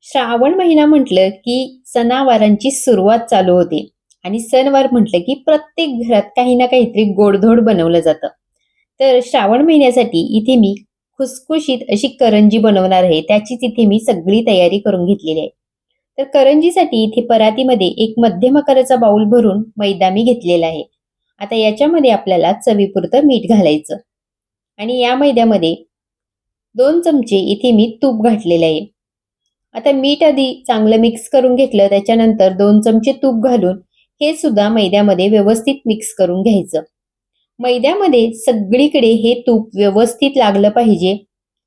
श्रावण महिना म्हटलं की सणावारांची सुरुवात चालू होते आणि सणवार म्हटलं की प्रत्येक घरात काही ना काहीतरी गोडधोड बनवलं जातं. तर श्रावण महिन्यासाठी इथे मी खुसखुशीत अशी करंजी बनवणार आहे. त्याचीच इथे मी सगळी तयारी करून घेतलेली आहे. तर करंजीसाठी इथे परातीमध्ये एक मध्यम आकाराचा बाउल भरून मैदा मी घेतलेला आहे. आता याच्यामध्ये आपल्याला चवीपुरतं मीठ घालायचं आणि या मैद्यामध्ये 2 चमचे इथे मी तूप घातलेले आहे. आता मीठ आधी चांगलं मिक्स करून घेतलं, त्याच्यानंतर 2 चमचे तूप घालून हे सुद्धा मैद्यामध्ये व्यवस्थित मिक्स करून घ्यायचं. मैद्यामध्ये सगळीकडे हे तूप व्यवस्थित लागलं पाहिजे.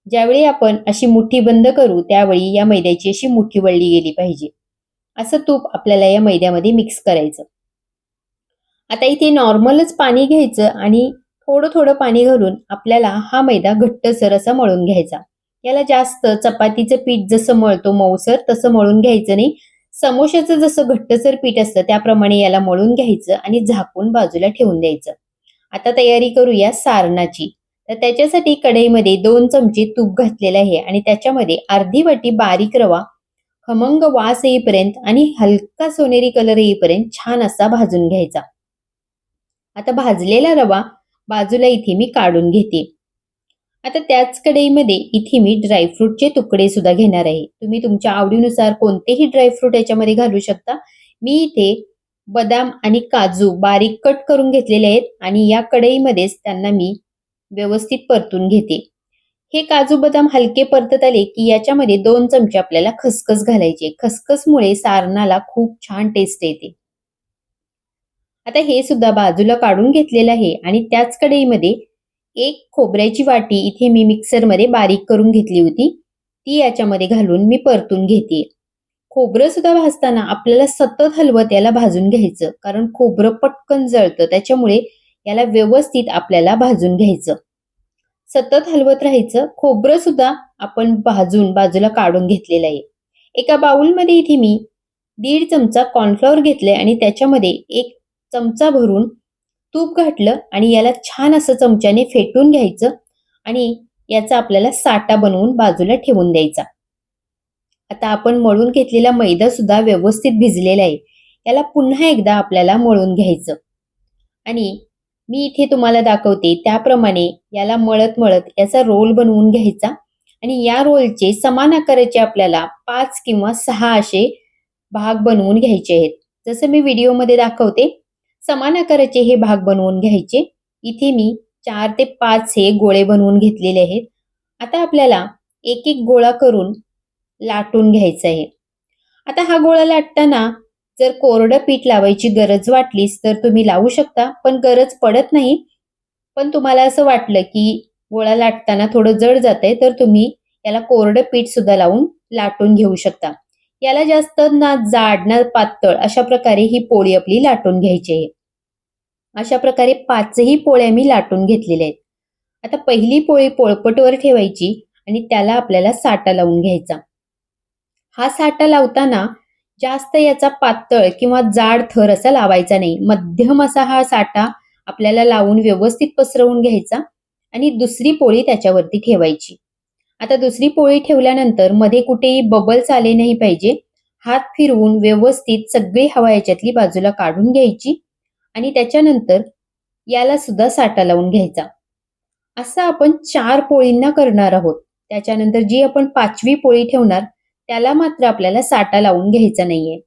ज्यावेळी आपण अशी मुठी बंद करू त्यावेळी या मैद्याची अशी मुठी वळली गेली पाहिजे. असं तूप आपल्याला या मैद्यामध्ये मिक्स करायचं. आता इथे नॉर्मलच पाणी घ्यायचं आणि थोडं थोडं पाणी घालून आपल्याला हा मैदा घट्टसर असा मळून घ्यायचा. याला जास्त चपातीचं पीठ जसं मळतो मऊसर तसं मळून घ्यायचं नाही. समोश्याचं जसं घट्टसर पीठ असतं त्याप्रमाणे याला मळून घ्यायचं आणि झाकून बाजूला ठेवून द्यायचं. आता तयारी करूया सारणाची. तर त्याच्यासाठी कढईमध्ये 2 चमचे तूप घातलेलं आहे आणि त्याच्यामध्ये अर्धी वाटी बारीक रवा खमंग वास येईपर्यंत आणि हलका सोनेरी कलर येईपर्यंत छान असा भाजून घ्यायचा. आता भाजलेला रवा बाजूला इथे मी काढून घेते. आता त्याच कढईमध्ये इथे मी ड्रायफ्रूटचे तुकडे सुद्धा घेणार आहे. तुम्ही तुमच्या आवडीनुसार कोणतेही ड्रायफ्रूट याच्यामध्ये घालू शकता. मी इथे बदाम आणि काजू बारीक कट करून घेतलेले आहेत आणि या कढईमध्येच त्यांना मी व्यवस्थित परतून घेते. हे काजू बदाम हलके परतत आले की याच्यामध्ये 2 चमचे आपल्याला खसखस घालायचे. खसखसमुळे सारणाला खूप छान टेस्ट येते. आता हे सुद्धा बाजूला काढून घेतलेलं आहे आणि त्याच कढईमध्ये एक खोबऱ्याची वाटी इथे मी मिक्सरमध्ये बारीक करून घेतली होती. ती याच्यामध्ये घालून मी परतून घेते. खोबरं सुद्धा भाजताना आपल्याला सतत हलवत याला भाजून घ्यायचं, कारण खोबरं पटकन जळतं. त्याच्यामुळे याला व्यवस्थित आपल्याला भाजून घ्यायचं. सतत हलवत राहायचं. खोबरं सुद्धा आपण भाजून बाजूला काढून घेतलेलं आहे. एका बाउलमध्ये इथे मी 1.5 चमचा कॉर्नफ्लॉवर घेतले आणि त्याच्यामध्ये 1 चमचा भरून तूप घातलं आणि याला छान असं चमच्याने फेटून घ्यायचं आणि याचा आपल्याला साठा बनवून बाजूला ठेवून द्यायचा. आता आपण मळून घेतलेला मैदा सुद्धा व्यवस्थित भिजलेला आहे. याला पुन्हा एकदा आपल्याला मळून घ्यायचं आणि मी इथे तुम्हाला दाखवते त्याप्रमाणे याला मळत मळत याचा रोल बनवून घ्यायचा आणि या रोलचे समान आकाराचे आपल्याला 5 किंवा 6 असे भाग बनवून घ्यायचे आहेत. जसं मी व्हिडिओमध्ये दाखवते समान आकाराचे हे भाग बनवून घ्यायचे. इथे मी 4 ते 5 हे गोळे बनवून घेतलेले आहेत. आता आपल्याला एक एक गोळा करून लाटून घ्यायचा आहे. आता हा गोळा लाटताना जर कोरडं पीठ लावायची गरज वाटलीच तर तुम्ही लावू शकता, पण गरज पडत नाही. पण तुम्हाला असं वाटलं की गोळा लाटताना थोडं जड जातंय तर तुम्ही याला कोरडं पीठ सुद्धा लावून लाटून घेऊ शकता. याला जास्त ना जाड ना पातळ अशा प्रकारे ही पोळी आपली लाटून घ्यायची आहे. अशा प्रकारे 5ही पोळ्या मी लाटून घेतलेल्या आहेत. आता पहिली पोळी पोळपटवर ठेवायची आणि त्याला आपल्याला साठा लावून घ्यायचा. हा साठा लावताना जास्त याचा पातळ किंवा जाड थर असा लावायचा नाही. मध्यम असा हा साठा आपल्याला लावून व्यवस्थित पसरवून घ्यायचा आणि दुसरी पोळी त्याच्यावरती ठेवायची. आता दुसरी पोळी ठेवल्यानंतर मध्ये कुठेही बबल्स आले नाही पाहिजे. हात फिरवून व्यवस्थित सगळी हवा याच्यातली बाजूला काढून घ्यायची आणि त्याच्यानंतर याला सुद्धा साठा लावून घ्यायचा. असं आपण 4 पोळींना करणार आहोत. त्याच्यानंतर जी आपण 5वी पोळी ठेवणार त्याला मात्र आपल्याला साठा लावून घ्यायचा नाहीये.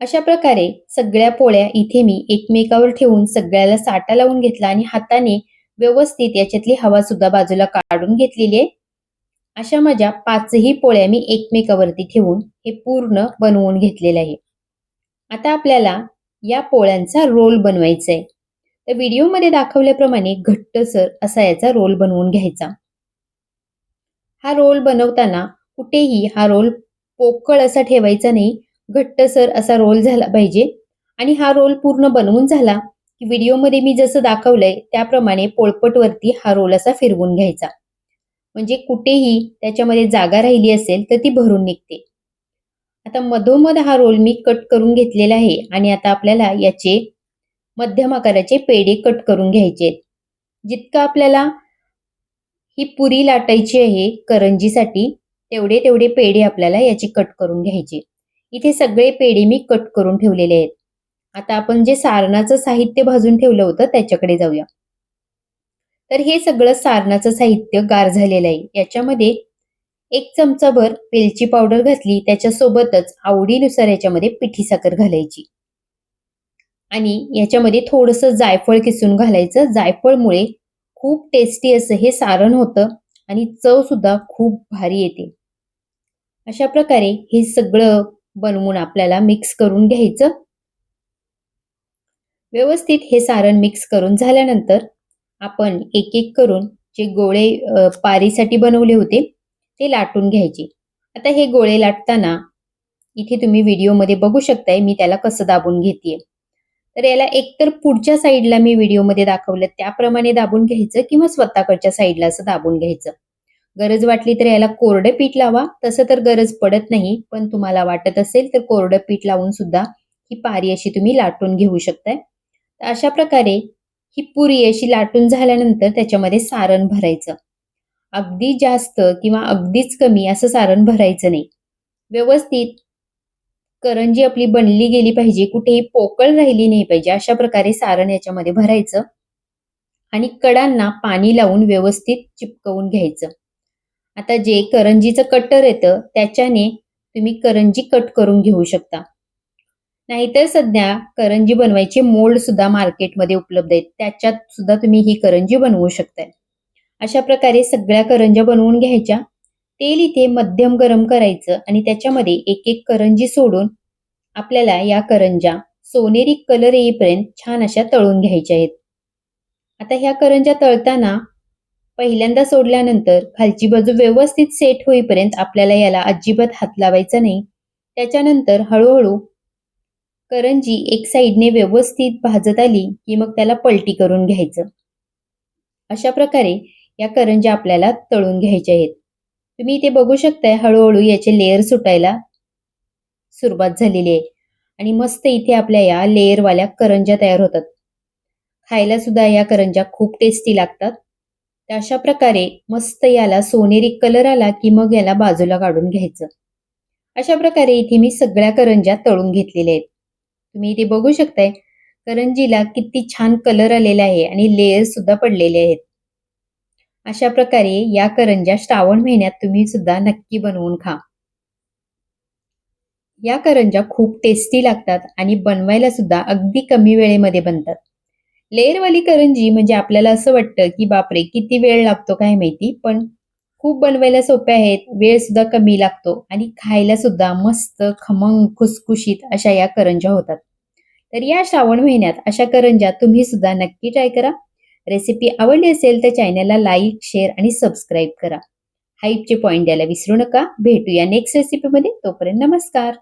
अशा प्रकारे सगळ्या पोळ्या इथे मी एकमेकावर ठेवून सगळ्याला साठा लावून घेतला आणि हाताने व्यवस्थित याच्यातली हवा सुद्धा बाजूला काढून घेतलेली आहे. अशा माझ्या 5ही पोळ्या मी एकमेकावरती ठेवून हे पूर्ण बनवून घेतलेलं आहे. आता आपल्याला या पोळ्यांचा रोल बनवायचा आहे. तर व्हिडिओमध्ये दाखवल्याप्रमाणे घट्टसर असा याचा रोल बनवून घ्यायचा. हा रोल बनवताना कुठेही हा रोल पोकळ असा ठेवायचा नाही. घट्टसर असा रोल झाला पाहिजे आणि हा रोल पूर्ण बनवून झाला की व्हिडिओमध्ये मी जसं दाखवलंय त्याप्रमाणे पोळपटवरती हा रोल असा फिरवून घ्यायचा. म्हणजे कुठेही त्याच्यामध्ये जागा राहिली असेल तर ती भरून निघते. आता मधोमध हा रोल मी कट करून घेतलेला आहे आणि आता आपल्याला याचे मध्यम आकाराचे पेढे कट करून घ्यायचे आहेत. जितकं आपल्याला ही पुरी लाटायची आहे करंजीसाठी तेवढे तेवढे पेढे आपल्याला याचे कट करून घ्यायचे. इथे सगळे पेढे मी कट करून ठेवलेले आहेत. आता आपण जे सारणाचं साहित्य भाजून ठेवलं होतं त्याच्याकडे जाऊया. तर हे सगळं सारणाचं साहित्य गार झालेलं आहे. याच्यामध्ये 1 चमचाभर वेलची पावडर घातली. त्याच्यासोबतच आवडीनुसार याच्यामध्ये पिठी साखर घालायची आणि याच्यामध्ये थोडंसं जायफळ किसून घालायचं. जायफळमुळे खूप टेस्टी असं हे सारण होतं आणि चव सुद्धा खूप भारी येते. अशा प्रकारे हे सगळं बनवून आपल्याला मिक्स करून घ्यायचं. व्यवस्थित हे सारण मिक्स करून झाल्यानंतर आपण एक-एक करून जे गोळे पारीसाठी बनवले होते ते लाटून घ्यायचे. आता हे गोळे लाटताना इथे तुम्ही व्हिडिओमध्ये बघू शकताय मी त्याला कसं दाबून घेतेय. तर याला एकतर पुढच्या साईडला मी व्हिडिओमध्ये दाखवलं त्याप्रमाणे दाबून घ्यायचं किंवा स्वतःकडच्या साईडला असं दाबून घ्यायचं. गरज वाटली तर याला कोरडं पीठ लावा. तसं तर गरज पडत नाही, पण तुम्हाला वाटत असेल तर कोरडं पीठ लावून सुद्धा ही पारी अशी तुम्ही लाटून घेऊ शकताय. तर अशा प्रकारे ही पुरी अशी लाटून झाल्यानंतर त्याच्यामध्ये सारण भरायचं. अगदी जास्त किंवा अगदीच कमी असं सारण भरायचं नाही. व्यवस्थित करंजी आपली बनली गेली पाहिजे, कुठेही पोकळ राहिली नाही पाहिजे, अशा प्रकारे सारण याच्यामध्ये भरायचं आणि कडांना पाणी लावून व्यवस्थित चिपकवून घ्यायचं. आता जे करंजीचं कटर येतं त्याच्याने तुम्ही करंजी कट करून घेऊ शकता. नाहीतर सध्या करंजी बनवायचे मोल्ड सुद्धा मार्केटमध्ये उपलब्ध आहेत. त्याच्यात सुद्धा तुम्ही ही करंजी बनवू शकताय. अशा प्रकारे सगळ्या करंज्या बनवून घ्यायच्या. तेल इथे मध्यम गरम करायचं आणि त्याच्यामध्ये एक-एक करंजी सोडून आपल्याला या करंज्या सोनेरी कलर येईपर्यंत छान अशा तळून घ्यायच्या आहेत. आता ह्या करंज्या तळताना पहिल्यांदा सोडल्यानंतर खालची बाजू व्यवस्थित सेट होईपर्यंत आपल्याला याला अजिबात हात लावायचा नाही. त्याच्यानंतर हळू करंजी एक साइडने व्यवस्थित भाजत आली की मग त्याला पलटी करून घ्यायचं. अशा प्रकारे या करंज्या आपल्याला तळून घ्यायच्या आहेत. तुम्ही इथे बघू शकताय हळूहळू याचे लेयर सुटायला सुरुवात झालेली आहे आणि मस्त इथे आपल्या या लेयरवाल्या करंज्या तयार होतात. खायला सुद्धा या करंज्या खूप टेस्टी लागतात. तर अशा प्रकारे मस्त याला सोनेरी कलर आला की मग याला बाजूला काढून घ्यायचं. अशा प्रकारे इथे मी सगळ्या करंज्या तळून घेतलेल्या आहेत. तुम्ही इथे बघू शकताय करंजीला किती छान कलर आलेला आहे आणि लेयर सुद्धा पडलेले आहेत. अशा प्रकारे या करंज्या श्रावण महिन्यात तुम्ही सुद्धा नक्की बनवून खा. या करंज्या खूप टेस्टी लागतात आणि बनवायला सुद्धा अगदी कमी वेळेमध्ये बनतात. लेयरवाली करंजी म्हणजे आपल्याला असं वाटतं की बापरे किती वेळ लागतो काय माहिती, पण खूप बनवायला सोप्या आहेत, वेळ सुद्धा कमी लागतो आणि खायला सुद्धा मस्त खमंग खुसखुशीत अशा या करंज्या होतात. तर या श्रावण महिन्यात अशा करंज्या तुम्ही सुद्धा नक्की ट्राय करा. रेसिपी आवडली असेल तर चॅनलला लाईक, शेअर आणि सबस्क्राईब करा. हाईपचे पॉइंट द्यायला विसरू नका. भेटूया नेक्स्ट रेसिपीमध्ये. तोपर्यंत नमस्कार.